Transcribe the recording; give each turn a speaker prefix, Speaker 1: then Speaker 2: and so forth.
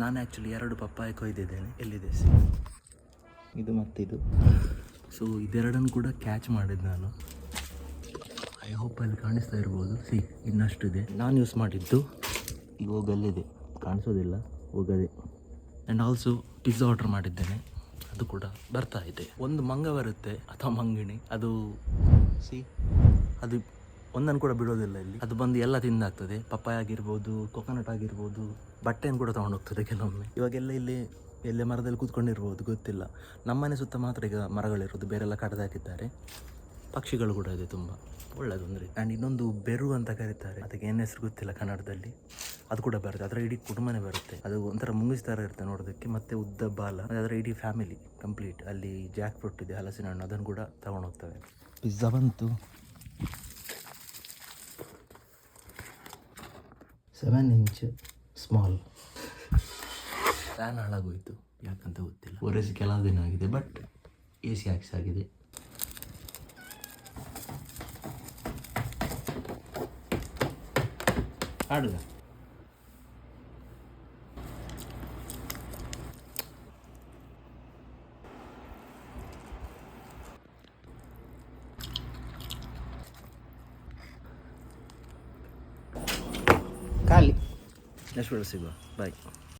Speaker 1: ನಾನು actually 2 papaya ಕೊಯ್ದಿದ್ದೇನೆ. ಎಲ್ಲಿದೆ ಇದು ಮತ್ತಿದು. ಸೊ ಇದೆರಡನ್ನು ಕೂಡ ಕ್ಯಾಚ್ ಮಾಡಿದ್ದು ನಾನು. ಐ ಹೋಪ್ ಅಲ್ಲಿ ಕಾಣಿಸ್ತಾ ಇರ್ಬೋದು. ಇನ್ನಷ್ಟಿದೆ. ನಾನು ಯೂಸ್ ಮಾಡಿದ್ದು ಈ ಹೋಗಲ್ಲಿದೆ, ಕಾಣಿಸೋದಿಲ್ಲ ಹೋಗದೆ. ಆ್ಯಂಡ್ ಆಲ್ಸೋ ಪಿಜ್ಜಾ ಆರ್ಡರ್ ಮಾಡಿದ್ದೇನೆ, ಅದು ಕೂಡ ಬರ್ತಾ ಇದೆ. ಒಂದು ಮಂಗ ಬರುತ್ತೆ ಅಥವಾ ಮಂಗಿಣಿ, ಅದು ಅದು ಒಂದನ್ನು ಕೂಡ ಬಿಡೋದಿಲ್ಲ ಇಲ್ಲಿ. ಅದು ಬಂದು ಎಲ್ಲ ತಿಂದಾಗ್ತದೆ. ಪಪ್ಪಾಯ ಆಗಿರ್ಬೋದು, ಕೊಕೊನಟ್ ಆಗಿರ್ಬೋದು, ಬಟ್ಟೆಯನ್ನು ಕೂಡ ತೊಗೊಂಡು ಹೋಗ್ತದೆ ಕೆಲವೊಮ್ಮೆ. ಇವಾಗೆಲ್ಲ ಇಲ್ಲಿ ಎಲ್ಲೇ ಮರದಲ್ಲಿ ಕೂತ್ಕೊಂಡಿರ್ಬೋದು ಗೊತ್ತಿಲ್ಲ. ನಮ್ಮನೆ ಸುತ್ತ ಮಾತ್ರ ಈಗ ಮರಗಳಿರೋದು, ಬೇರೆಲ್ಲ ಕಡ್ದು ಹಾಕಿದ್ದಾರೆ. ಪಕ್ಷಿಗಳು ಕೂಡ ಇದೆ ತುಂಬ, ಒಳ್ಳೆಯದೊಂದ್ರೆ. ಆ್ಯಂಡ್ ಇನ್ನೊಂದು ಬೆರು ಅಂತ ಕರೀತಾರೆ, ಅದಕ್ಕೆ ಏನು ಹೆಸರು ಗೊತ್ತಿಲ್ಲ ಕನ್ನಡದಲ್ಲಿ. ಅದು ಕೂಡ ಬರುತ್ತೆ, ಅದರ ಇಡೀ ಕುಟುಂಬನೇ ಬರುತ್ತೆ. ಅದು ಒಂಥರ ಮುಂಗಿಸ್ ಥರ ಇರುತ್ತೆ ನೋಡೋದಕ್ಕೆ, ಮತ್ತು ಉದ್ದ ಬಾಲ. ಅದರ ಇಡೀ ಫ್ಯಾಮಿಲಿ ಕಂಪ್ಲೀಟ್. ಅಲ್ಲಿ ಜಾಕ್ ಫ್ರೂಟ್ ಇದೆ, ಹಲಸಿನ ಹಣ್ಣು, ಅದನ್ನು ಕೂಡ ತಗೊಂಡು ಹೋಗ್ತವೆ. ಪಿಜ್ಜಾ ಬಂತು. 7 ಇಂಚ್ ಸ್ಮಾಲ್. ಫ್ಯಾನ್ ಹಾಳಾಗೋಯ್ತು, ಯಾಕಂತ ಗೊತ್ತಿಲ್ಲ. ಒರೆಸಿ ಕೆಲವು ದಿನ ಆಗಿದೆ, ಬಟ್ AC ಆಕ್ಸ್ ಆಗಿದೆ. ಆಡುಗ ಖಾಲಿ. ನೆಕ್ಸ್ಟ್ ವಿಡಿಯೋ ಸಿಗುವ. ಬಾಯ್.